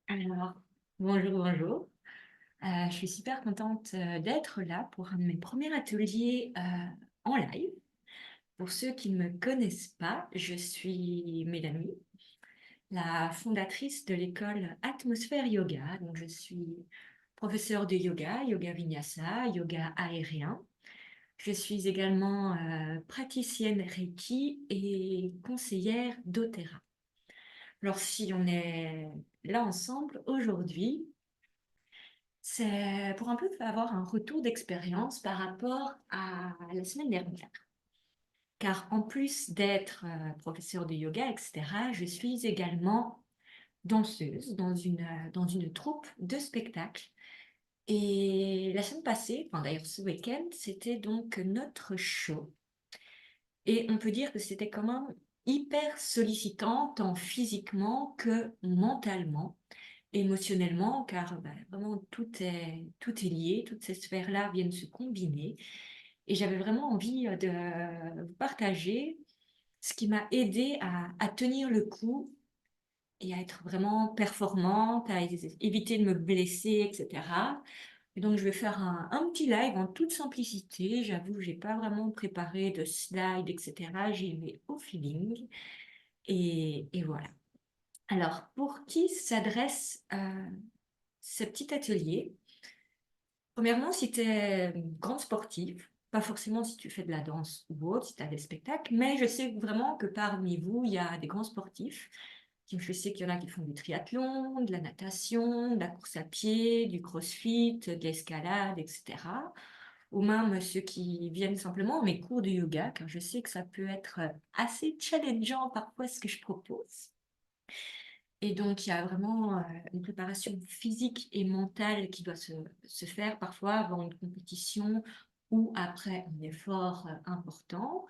Alors, bonjour. Je suis super contente d'être là pour un de mes premiers ateliers en live. Pour ceux qui ne me connaissent pas, je suis Mélanie, la fondatrice de l'école Atmosphère Yoga. Donc, je suis professeure de yoga, yoga vinyasa, yoga aérien. Je suis également praticienne Reiki et conseillère doTERRA. Alors, si on est là ensemble aujourd'hui, c'est pour un peu avoir un retour d'expérience par rapport à la semaine dernière. Car en plus d'être professeure de yoga, etc., je suis également danseuse dans une troupe de spectacle. Et la semaine passée, enfin d'ailleurs ce week-end, c'était donc notre show. Et on peut dire que c'était quand même hyper sollicitant, tant physiquement que mentalement, émotionnellement, car vraiment tout est lié, toutes ces sphères-là viennent se combiner. Et j'avais vraiment envie de vous partager ce qui m'a aidé à tenir le coup et à être vraiment performante, à éviter de me blesser, etc. Et donc, je vais faire un petit live en toute simplicité. J'avoue que je n'ai pas vraiment préparé de slide, etc. J'y vais au feeling. Et voilà. Alors, pour qui s'adresse ce petit atelier? Premièrement, si tu es grande sportive, pas forcément si tu fais de la danse ou autre, si tu as des spectacles, mais je sais vraiment que parmi vous, il y a des grands sportifs. Je sais qu'il y en a qui font du triathlon, de la natation, de la course à pied, du crossfit, de l'escalade, etc. Ou même ceux qui viennent simplement à mes cours de yoga, car je sais que ça peut être assez challengeant parfois ce que je propose. Et donc, il y a vraiment une préparation physique et mentale qui doit se faire parfois avant une compétition ou après un effort important.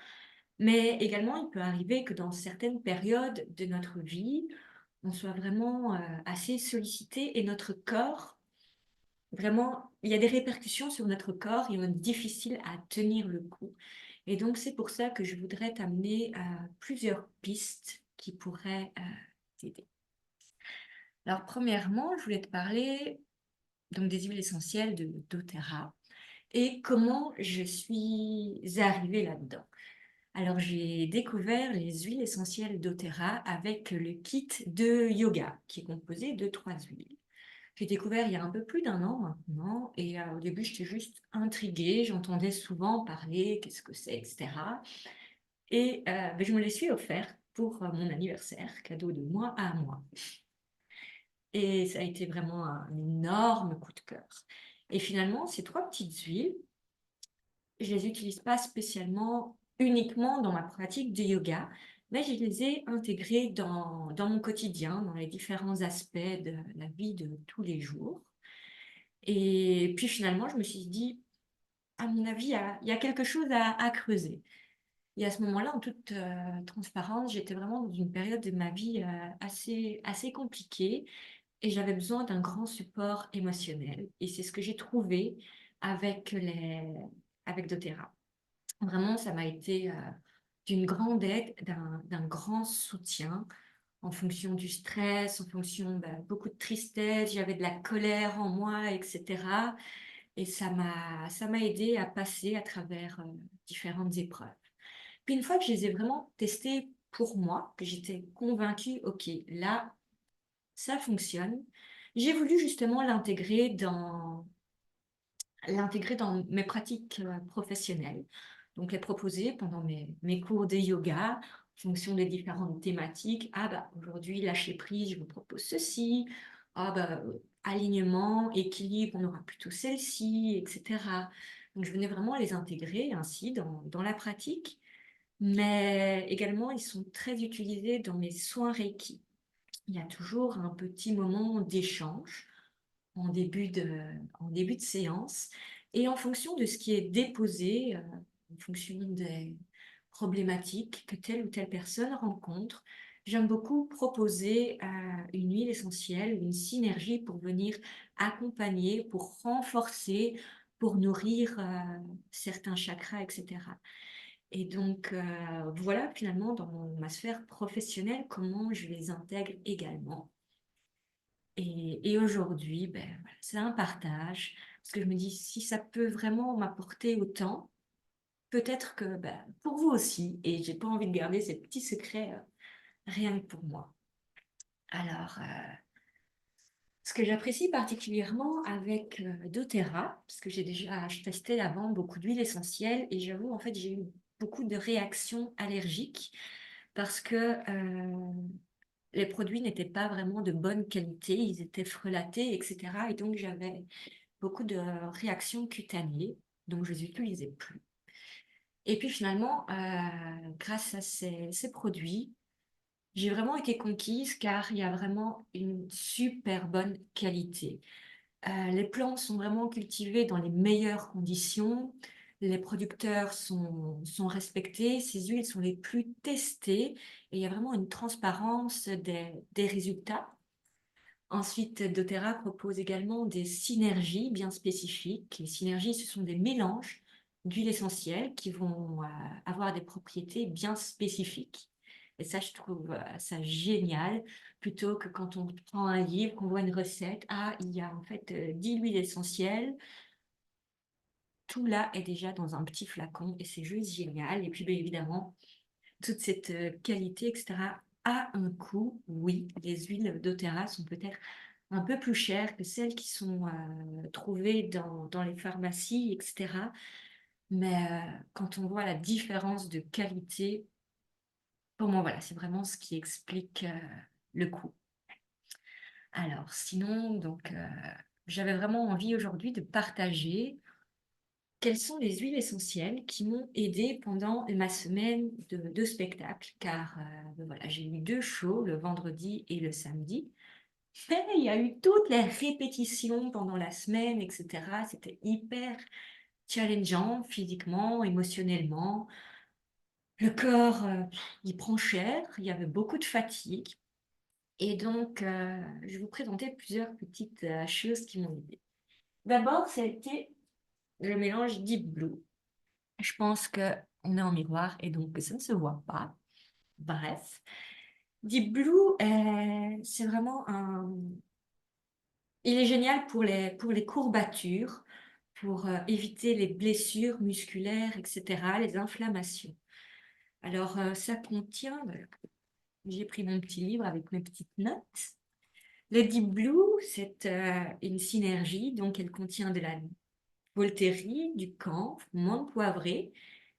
Mais également, il peut arriver que dans certaines périodes de notre vie, on soit vraiment assez sollicité et notre corps, vraiment, il y a des répercussions sur notre corps et on est difficile à tenir le coup. Et donc, c'est pour ça que je voudrais t'amener à plusieurs pistes qui pourraient t'aider. Alors, premièrement, je voulais te parler donc, des huiles essentielles de doTERRA et comment je suis arrivée là-dedans. Alors, j'ai découvert les huiles essentielles doTERRA avec le kit de yoga qui est composé de 3 huiles. J'ai découvert il y a un peu plus d'un an maintenant et au début, j'étais juste intriguée. J'entendais souvent parler, qu'est-ce que c'est, etc. Et je me les suis offertes pour mon anniversaire, cadeau de moi à moi. Et ça a été vraiment un énorme coup de cœur. Et finalement, ces 3 petites huiles, je les utilise pas spécialement uniquement dans ma pratique de yoga, mais je les ai intégrées dans mon quotidien, dans les différents aspects de la vie de tous les jours. Et puis finalement, je me suis dit, à mon avis, il y a quelque chose à creuser. Et à ce moment-là, en toute transparence, j'étais vraiment dans une période de ma vie assez compliquée et j'avais besoin d'un grand support émotionnel. Et c'est ce que j'ai trouvé avec avec doTERRA. Vraiment, ça m'a été d'une grande aide, d'un grand soutien en fonction du stress, en fonction beaucoup de tristesse, j'avais de la colère en moi, etc. Et ça m'a aidé à passer à travers différentes épreuves. Puis une fois que je les ai vraiment testées pour moi, que j'étais convaincue, ok, là, ça fonctionne, j'ai voulu justement l'intégrer dans mes pratiques professionnelles. Donc, les proposer pendant mes cours de yoga, en fonction des différentes thématiques. Ah, aujourd'hui, lâcher prise, je vous propose ceci. Ah, alignement, équilibre, on aura plutôt celle-ci, etc. Donc, je venais vraiment les intégrer ainsi dans la pratique. Mais également, ils sont très utilisés dans mes soins Reiki. Il y a toujours un petit moment d'échange en début de séance. Et en fonction de ce qui est déposé, en fonction des problématiques que telle ou telle personne rencontre, j'aime beaucoup proposer une huile essentielle, une synergie pour venir accompagner, pour renforcer, pour nourrir certains chakras, etc. Et donc, voilà finalement dans ma sphère professionnelle comment je les intègre également. Et aujourd'hui, ben, voilà, c'est un partage, parce que je me dis, si ça peut vraiment m'apporter autant, peut-être que ben, pour vous aussi, et j'ai pas envie de garder ces petits secrets rien que pour moi. Alors, ce que j'apprécie particulièrement avec doTERRA, parce que j'ai déjà testé avant beaucoup d'huiles essentielles, et j'avoue, en fait, j'ai eu beaucoup de réactions allergiques parce que les produits n'étaient pas vraiment de bonne qualité, ils étaient frelatés, etc. Et donc, j'avais beaucoup de réactions cutanées, donc je ne les utilisais plus. Et puis finalement, grâce à ces produits, j'ai vraiment été conquise car il y a vraiment une super bonne qualité. Les plants sont vraiment cultivés dans les meilleures conditions. Les producteurs sont respectés. Ces huiles sont les plus testées et il y a vraiment une transparence des résultats. Ensuite, doTERRA propose également des synergies bien spécifiques. Les synergies, ce sont des mélanges d'huiles essentielles qui vont avoir des propriétés bien spécifiques. Et ça, je trouve ça génial, plutôt que quand on prend un livre, qu'on voit une recette, ah, il y a en fait 10 huiles essentielles. Tout là est déjà dans un petit flacon et c'est juste génial. Et puis, bien évidemment, toute cette qualité, etc., a un coût. Oui, les huiles doTERRA sont peut-être un peu plus chères que celles qui sont trouvées dans les pharmacies, etc. Mais quand on voit la différence de qualité, pour moi, voilà, c'est vraiment ce qui explique le coût. Alors, sinon, donc, j'avais vraiment envie aujourd'hui de partager quelles sont les huiles essentielles qui m'ont aidée pendant ma semaine de spectacle, car voilà, j'ai eu 2 shows, le vendredi et le samedi. Mais il y a eu toutes les répétitions pendant la semaine, etc. C'était hyper challengeant physiquement, émotionnellement. Le corps, il prend cher, il y avait beaucoup de fatigue. Et donc, je vais vous présenter plusieurs petites choses qui m'ont aidée. D'abord, ça a été le mélange Deep Blue. Je pense qu'on est en miroir et donc que ça ne se voit pas. Bref, Deep Blue, c'est vraiment un... Il est génial pour les courbatures, pour éviter les blessures musculaires, etc., les inflammations. Alors, ça contient... J'ai pris mon petit livre avec mes petites notes. Le Deep Blue, c'est une synergie, donc elle contient de la Voltairie, du camphre, menthe poivrée,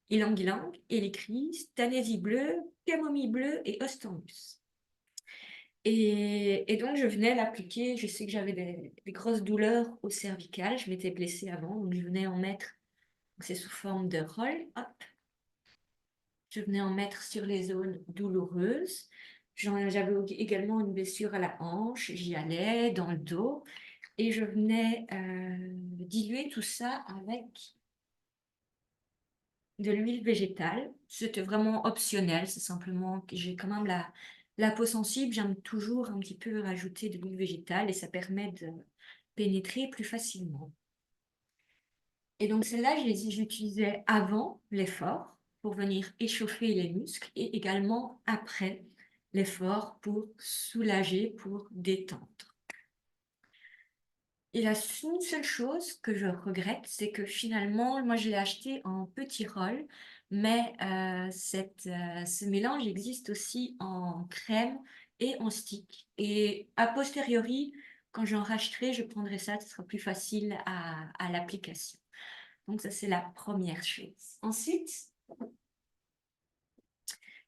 ylang-ylang, hélicris, tanésie bleue, camomille bleue et ostambus. Et donc, je venais l'appliquer. Je sais que j'avais des grosses douleurs au cervical. Je m'étais blessée avant, donc je venais en mettre. C'est sous forme de roll. Hop. Je venais en mettre sur les zones douloureuses. J'avais également une blessure à la hanche. J'y allais dans le dos. Et je venais diluer tout ça avec de l'huile végétale. C'était vraiment optionnel, c'est simplement que j'ai quand même la peau sensible, j'aime toujours un petit peu rajouter de l'huile végétale et ça permet de pénétrer plus facilement. Et donc celle-là, j'utilisais avant l'effort pour venir échauffer les muscles et également après l'effort pour soulager, pour détendre. Et la une seule chose que je regrette, c'est que finalement, moi, je l'ai acheté en petit rôle, mais ce mélange existe aussi en crème et en stick. Et a posteriori, quand j'en racheterai, je prendrai ça, ce sera plus facile à l'application. Donc ça, c'est la première chose. Ensuite,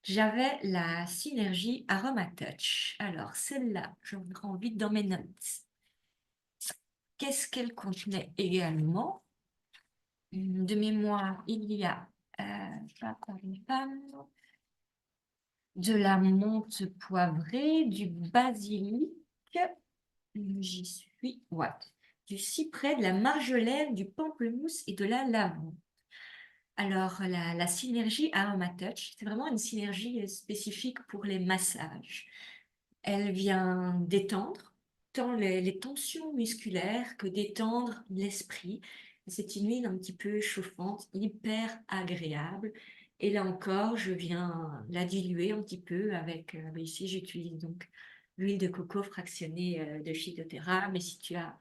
j'avais la Synergie Aroma Touch. Alors, celle-là, je rentre vite dans mes notes. Qu'est-ce qu'elle contenait également? De mémoire, il y a de la menthe poivrée, du basilic, j'y suis, ouais, du cyprès, de la marjolaine, du pamplemousse et de la lavande. Alors, la synergie Aroma Touch, c'est vraiment une synergie spécifique pour les massages. Elle vient détendre tant les tensions musculaires que détendre l'esprit. C'est une huile un petit peu chauffante, hyper agréable. Et là encore, je viens la diluer un petit peu avec, ici j'utilise donc l'huile de coco fractionnée de Shea doTERRA, mais si tu as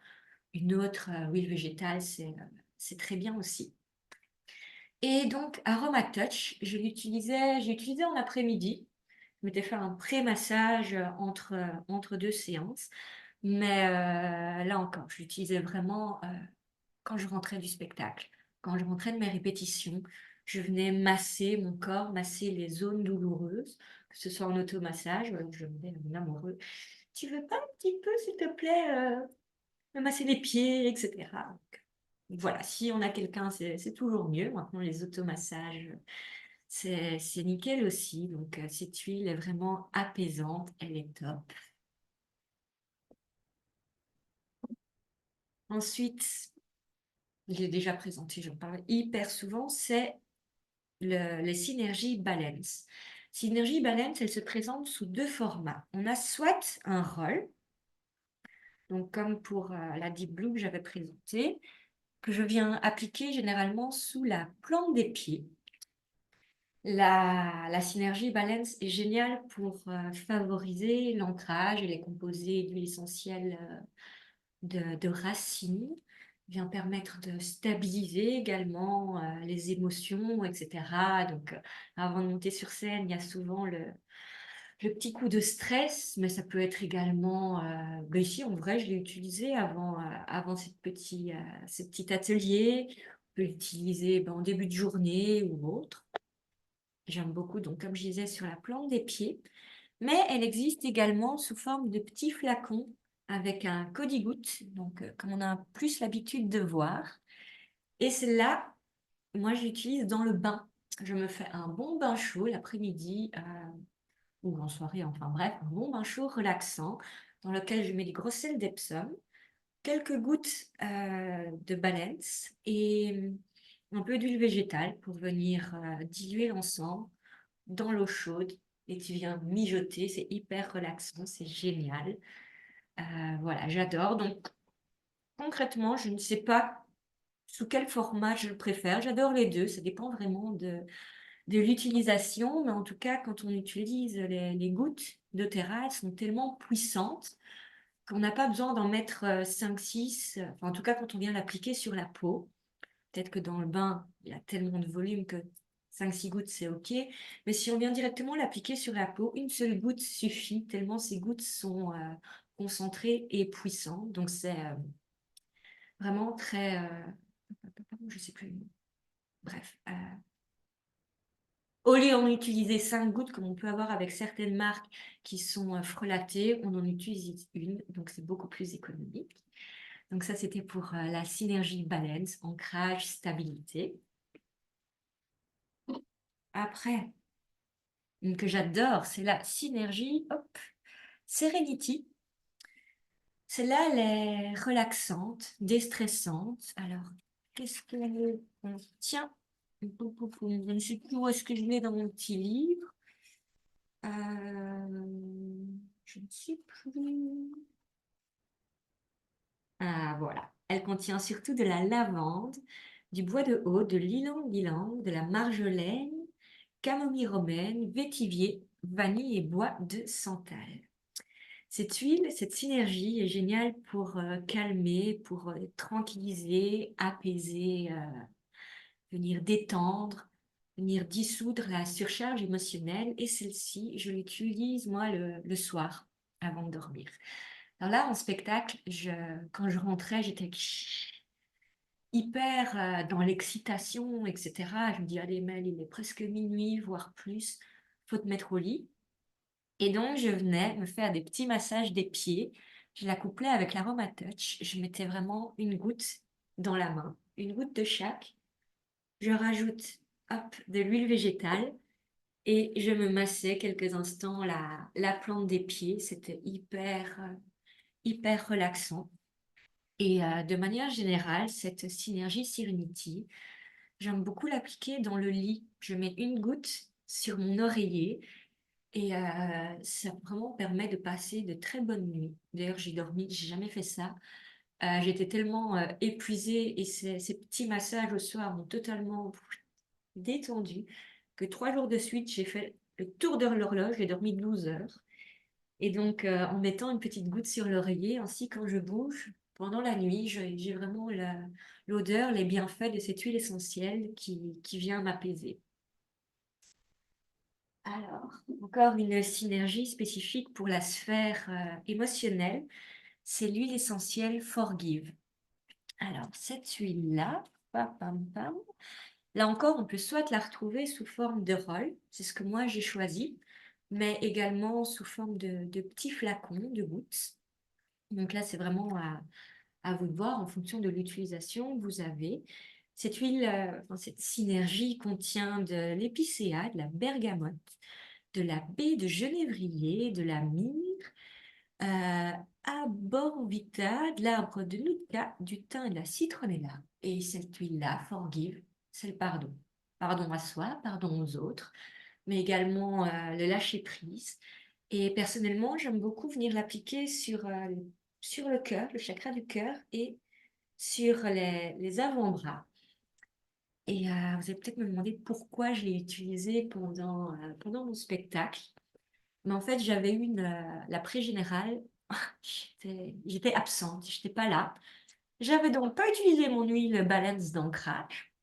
une autre huile végétale, c'est très bien aussi. Et donc, Aroma Touch, j'ai utilisé en après-midi. Je m'étais fait un pré-massage entre deux séances. Mais là encore, je l'utilisais vraiment quand je rentrais du spectacle, quand je rentrais de mes répétitions. Je venais masser mon corps, masser les zones douloureuses, que ce soit en automassage, ou alors je demandais à mon amoureux, tu veux pas un petit peu, s'il te plaît, me masser les pieds, etc. Donc, voilà, si on a quelqu'un, c'est toujours mieux. Maintenant, les automassages, c'est nickel aussi. Donc, cette huile est vraiment apaisante, elle est top. Ensuite, je l'ai déjà présenté, j'en parle hyper souvent, c'est les Synergy Balance. Synergy Balance, elle se présente sous deux formats. On a soit un roll, donc comme pour la Deep Blue que j'avais présentée, que je viens appliquer généralement sous la plante des pieds. La Synergy Balance est géniale pour favoriser l'ancrage et les composés d'huile essentielle de racines, vient permettre de stabiliser également les émotions, etc. Donc, avant de monter sur scène, il y a souvent le petit coup de stress, mais ça peut être également, ben ici, en vrai, je l'ai utilisé avant ce petit atelier. On peut l'utiliser ben, en début de journée ou autre. J'aime beaucoup, donc comme je disais, sur la plante des pieds. Mais elle existe également sous forme de petits flacons avec un codi-goutte, donc comme on a plus l'habitude de voir. Et celle-là, moi, j'utilise dans le bain. Je me fais un bon bain chaud l'après-midi ou en soirée, enfin bref, un bon bain chaud relaxant dans lequel je mets des grosses sels d'Epsom, quelques gouttes de Balance et un peu d'huile végétale pour venir diluer l'ensemble dans l'eau chaude et tu viens mijoter, c'est hyper relaxant, c'est génial. Voilà, j'adore. Donc, concrètement, je ne sais pas sous quel format je le préfère. J'adore les deux, ça dépend vraiment de l'utilisation, mais en tout cas, quand on utilise les gouttes doTERRA, elles sont tellement puissantes qu'on n'a pas besoin d'en mettre 5-6, enfin, en tout cas quand on vient l'appliquer sur la peau. Peut-être que dans le bain, il y a tellement de volume que 5-6 gouttes, c'est OK. Mais si on vient directement l'appliquer sur la peau, une seule goutte suffit, tellement ces gouttes sont concentrées et puissantes. Donc, c'est vraiment très... je sais plus le mot. Bref. Au lieu d'en utiliser 5 gouttes, comme on peut avoir avec certaines marques qui sont frelatées, on en utilise une. Donc, c'est beaucoup plus économique. Donc, ça, c'était pour la synergie balance, ancrage, stabilité. Après, une que j'adore, c'est la synergie, hop, Serenity. Celle-là, elle est relaxante, déstressante. Alors, qu'est-ce qu'elle contient? Je ne sais plus où est-ce que je l'ai dans mon petit livre. Je ne sais plus. Ah, voilà. Elle contient surtout de la lavande, du bois de Haut, de l'ylang-ylang, de la marjolaine, camomille romaine, vétiver, vanille et bois de santal. Cette huile, cette synergie est géniale pour calmer, pour tranquilliser, apaiser, venir détendre, venir dissoudre la surcharge émotionnelle. Et celle-ci, je l'utilise moi le soir avant de dormir. Alors là, en spectacle, quand je rentrais, j'étais hyper dans l'excitation, etc. Je me dis, allez, Mel, il est presque minuit, voire plus, faut te mettre au lit. Et donc, je venais me faire des petits massages des pieds. Je la couplais avec l'Aroma Touch. Je mettais vraiment une goutte dans la main, une goutte de chaque. Je rajoute, hop, de l'huile végétale et je me massais quelques instants la plante des pieds. C'était hyper relaxant. Et de manière générale, cette synergie Serenity, j'aime beaucoup l'appliquer dans le lit. Je mets une goutte sur mon oreiller et ça vraiment permet de passer de très bonnes nuits. D'ailleurs, j'ai jamais fait ça. J'étais tellement épuisée et ces petits massages au soir m'ont totalement détendue que 3 jours de suite, j'ai fait le tour de l'horloge, j'ai dormi 12 heures. Et donc, en mettant une petite goutte sur l'oreiller, ainsi quand je bouge pendant la nuit, j'ai vraiment l'odeur, les bienfaits de cette huile essentielle qui vient m'apaiser. Alors, encore une synergie spécifique pour la sphère émotionnelle, c'est l'huile essentielle Forgive. Alors, cette huile-là, pam, pam, pam, là encore, on peut soit la retrouver sous forme de roll, c'est ce que moi j'ai choisi, mais également sous forme de petits flacons, de gouttes. Donc là, c'est vraiment à vous de voir en fonction de l'utilisation que vous avez. Cette huile, cette synergie contient de l'épicéa, de la bergamote, de la baie de genévrier, de la myrrhe, Aborvita, de l'arbre de Nootka, du thym et de la citronnella. Et cette huile-là, Forgive, c'est le pardon. Pardon à soi, pardon aux autres, mais également le lâcher-prise. Et personnellement, j'aime beaucoup venir l'appliquer sur le cœur, le chakra du cœur et sur les avant-bras. Et vous allez peut-être me demander pourquoi je l'ai utilisé pendant mon spectacle. Mais en fait, j'avais eu la pré-générale. J'étais absente, j'étais pas là. J'avais donc pas utilisé mon huile balance d'ancrage.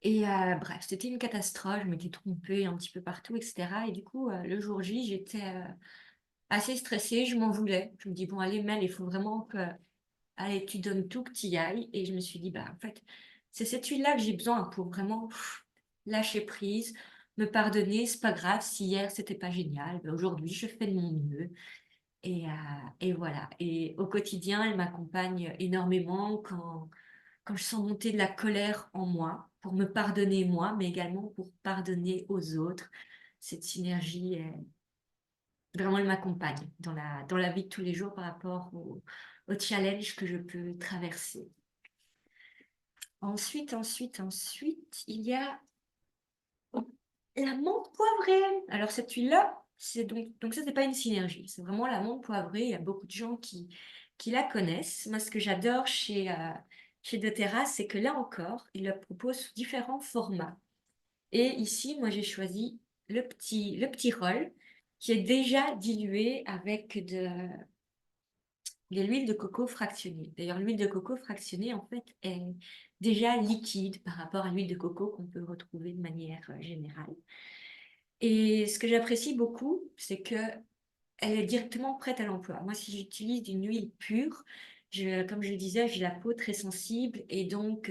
Et bref, c'était une catastrophe. Je m'étais trompée un petit peu partout, etc. Et du coup, le jour J, j'étais assez stressée. Je m'en voulais. Je me dis, bon, allez, Mel, il faut vraiment que allez, tu donnes tout, que tu y ailles. Et je me suis dit, bah, en fait, c'est cette huile-là que j'ai besoin pour vraiment lâcher prise, me pardonner. C'est pas grave si hier c'était pas génial. Ben, aujourd'hui, je fais de mon mieux. Et voilà. Et au quotidien, elle m'accompagne énormément quand je sens monter de la colère en moi, pour me pardonner moi, mais également pour pardonner aux autres. Cette synergie, vraiment, elle m'accompagne dans la vie de tous les jours par rapport au challenge que je peux traverser. Ensuite, il y a la menthe poivrée. Alors, cette huile-là, donc ça, c'est pas une synergie. C'est vraiment la menthe poivrée. Il y a beaucoup de gens qui la connaissent. Moi, ce que j'adore chez doTERRA, c'est que là encore, ils le proposent sous différents formats. Et ici, moi, j'ai choisi le petit rôle qui est déjà dilué avec de l'huile de coco fractionnée. D'ailleurs, l'huile de coco fractionnée, en fait, est déjà liquide par rapport à l'huile de coco qu'on peut retrouver de manière générale. Et ce que j'apprécie beaucoup, c'est que elle est directement prête à l'emploi. Moi, si j'utilise une huile pure, comme je le disais, j'ai la peau très sensible et donc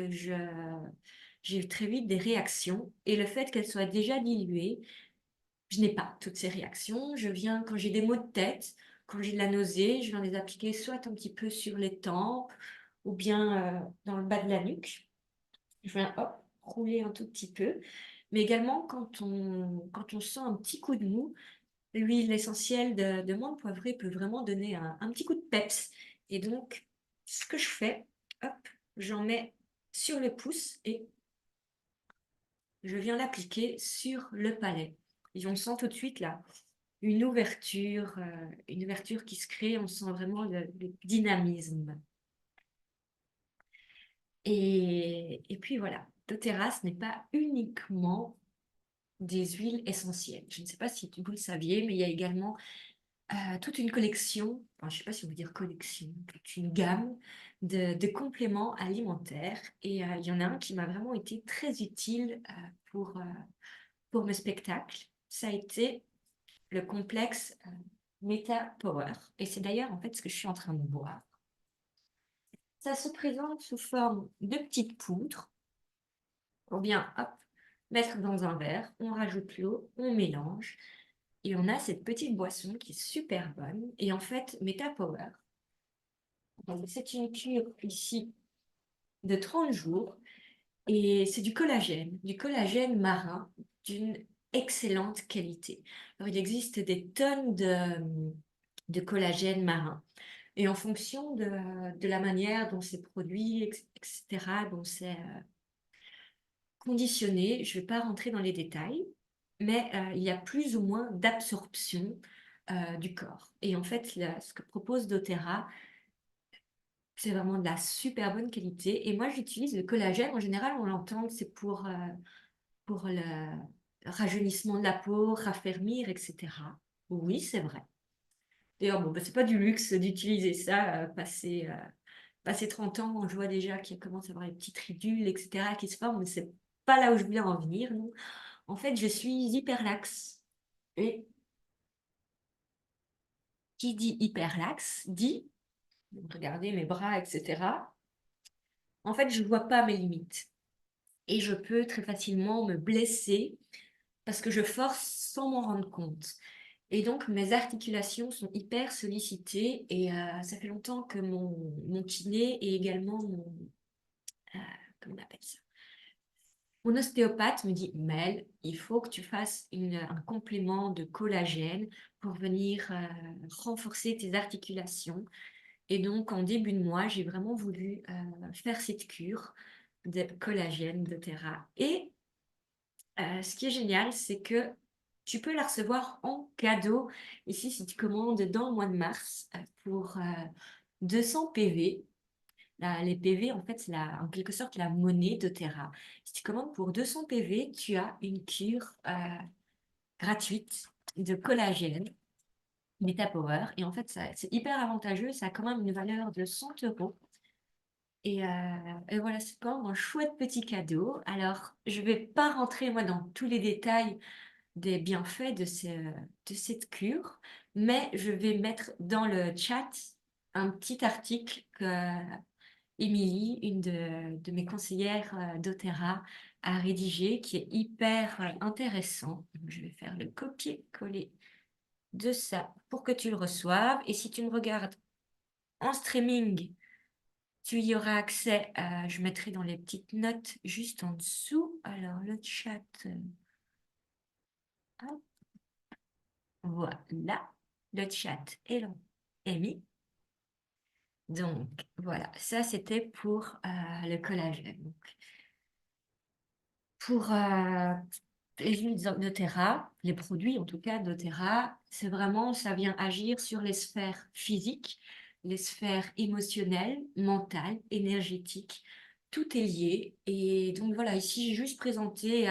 j'ai très vite des réactions. Et le fait qu'elle soit déjà diluée, je n'ai pas toutes ces réactions. Quand j'ai des maux de tête, quand j'ai de la nausée, je viens les appliquer soit un petit peu sur les tempes ou bien dans le bas de la nuque. Je viens, hop, rouler un tout petit peu. Mais également, quand on sent un petit coup de mou, l'huile essentielle de menthe poivrée peut vraiment donner un petit coup de peps. Et donc, ce que je fais, hop, j'en mets sur le pouce et je viens l'appliquer sur le palais. Et on sent tout de suite là une ouverture qui se crée. On sent vraiment le dynamisme. Et puis voilà, doTERRA, ce n'est pas uniquement des huiles essentielles. Je ne sais pas si vous le saviez, mais il y a également toute une collection, enfin, je ne sais pas si on veut dire collection, toute une gamme de compléments alimentaires. Et il y en a un qui m'a vraiment été très utile pour mes spectacles. Ça a été le complexe Meta Power. Et c'est d'ailleurs en fait ce que je suis en train de boire. Ça se présente sous forme de petites poudres. On vient, hop, mettre dans un verre, on rajoute l'eau, on mélange. Et on a cette petite boisson qui est super bonne. Et en fait, Meta Power, donc, c'est une cure ici de 30 jours et c'est du collagène marin d'une excellente qualité. Alors, il existe des tonnes de collagène marin et en fonction de la manière dont c'est produit, etc., dont c'est conditionné, je ne vais pas rentrer dans les détails, mais il y a plus ou moins d'absorption du corps. Et en fait, ce que propose doTERRA, c'est vraiment de la super bonne qualité. Et moi, j'utilise le collagène. En général, on l'entend que c'est pour le rajeunissement de la peau, raffermir, etc. Oui, c'est vrai. D'ailleurs, bon, bah, c'est pas du luxe d'utiliser ça, passé 30 ans, je vois déjà qu'il commence à y avoir des petites ridules, etc., qui se forment, mais c'est pas là où je voulais en venir, non. En fait, je suis hyperlaxe. Et qui dit hyperlaxe dit, regardez mes bras, etc. En fait, je ne vois pas mes limites. Et je peux très facilement me blesser parce que je force sans m'en rendre compte. Et donc, mes articulations sont hyper sollicitées et ça fait longtemps que mon kiné et également euh, comment on appelle ça? Mon ostéopathe me dit, Mel, il faut que tu fasses un complément de collagène pour venir renforcer tes articulations. Et donc, en début de mois, j'ai vraiment voulu faire cette cure de collagène, doTERRA. Et ce qui est génial, c'est que tu peux la recevoir en cadeau ici si tu commandes dans le mois de mars pour 200 PV. Les PV, en fait, c'est en quelque sorte la monnaie doTERRA. Si tu commandes pour 200 PV, tu as une cure gratuite de collagène MetaPower. Et en fait, c'est hyper avantageux. Ça a quand même une valeur de 100 euros. Et voilà, c'est quand même un chouette petit cadeau. Alors, je ne vais pas rentrer, moi, dans tous les détails des bienfaits de cette cure, mais je vais mettre dans le chat un petit article que Émilie, une de mes conseillères doTERRA, a rédigé, qui est hyper intéressant. Je vais faire le copier-coller de ça pour que tu le reçoives. Et si tu me regardes en streaming, tu y auras accès, je mettrai dans les petites notes juste en dessous. Alors, le chat, hop, voilà, le chat est mis. Donc, voilà, ça c'était pour le collagène. Donc, pour les huiles doTERRA, les produits en tout cas doTERRA, c'est vraiment, ça vient agir sur les sphères physiques, les sphères émotionnelles, mentales, énergétiques. Tout est lié. Et donc voilà, ici j'ai juste présenté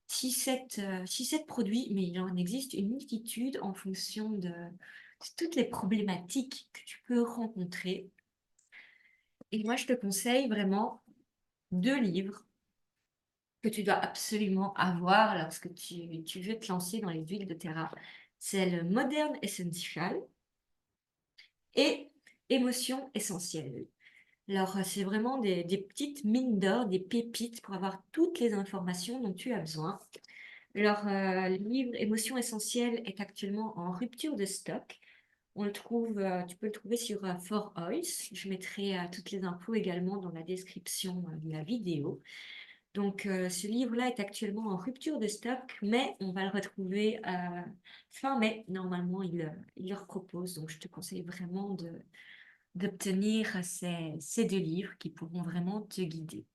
6-7 produits, mais il en existe une multitude en fonction de toutes les problématiques que tu peux rencontrer. Et moi, je te conseille vraiment 2 livres que tu dois absolument avoir lorsque tu veux te lancer dans les huiles doTERRA. C'est le Modern Essential et Émotion essentielle. Alors, c'est vraiment des petites mines d'or, des pépites pour avoir toutes les informations dont tu as besoin. Alors, le livre Émotion essentielle est actuellement en rupture de stock. Tu peux le trouver sur For Oils. Je mettrai toutes les infos également dans la description de la vidéo. Donc, ce livre-là est actuellement en rupture de stock, mais on va le retrouver fin mai. Normalement, il le repropose. Donc, je te conseille vraiment d'obtenir ces 2 livres qui pourront vraiment te guider.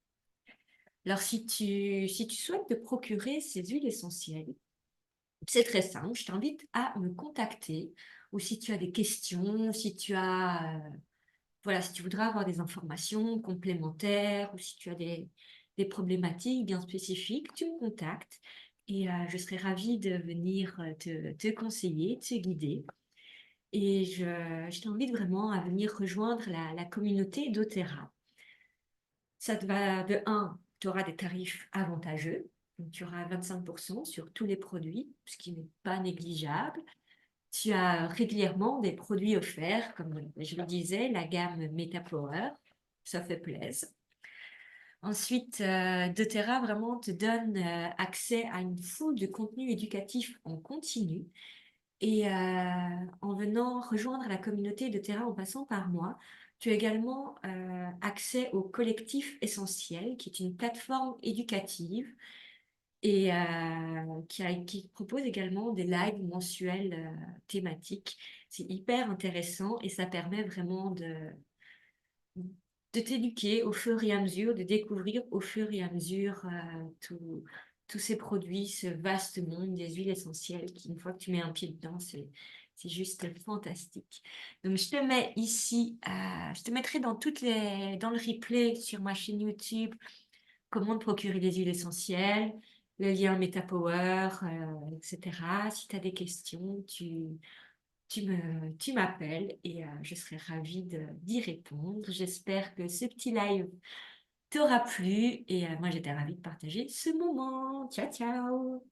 Alors, si tu souhaites te procurer ces huiles essentielles, c'est très simple. Je t'invite à me contacter ou si tu as des questions, voilà, si tu voudrais avoir des informations complémentaires ou si tu as des problématiques bien spécifiques, tu me contactes et je serai ravie de venir te conseiller, te guider. Et je t'invite vraiment à venir rejoindre la communauté doTERRA. Ça te va de 1, tu auras des tarifs avantageux. Donc, tu auras 25% sur tous les produits, ce qui n'est pas négligeable. Tu as régulièrement des produits offerts, comme je le disais, la gamme MetaPower, ça fait plaisir. Ensuite, doTERRA vraiment te donne accès à une foule de contenus éducatifs en continu. Et en venant rejoindre la communauté doTERRA en passant par moi, tu as également accès au collectif essentiel, qui est une plateforme éducative et qui propose également des lives mensuels thématiques. C'est hyper intéressant et ça permet vraiment de t'éduquer au fur et à mesure, de découvrir au fur et à mesure tous ces produits, ce vaste monde des huiles essentielles qui, une fois que tu mets un pied dedans, c'est juste fantastique. Donc, je te mets ici, je te mettrai dans le replay sur ma chaîne YouTube comment te procurer des huiles essentielles, le lien MetaPower, etc. Si tu as des questions, tu tu m'appelles et je serai ravie d'y répondre. J'espère que ce petit live t'aura plu et moi j'étais ravie de partager ce moment. Ciao, ciao!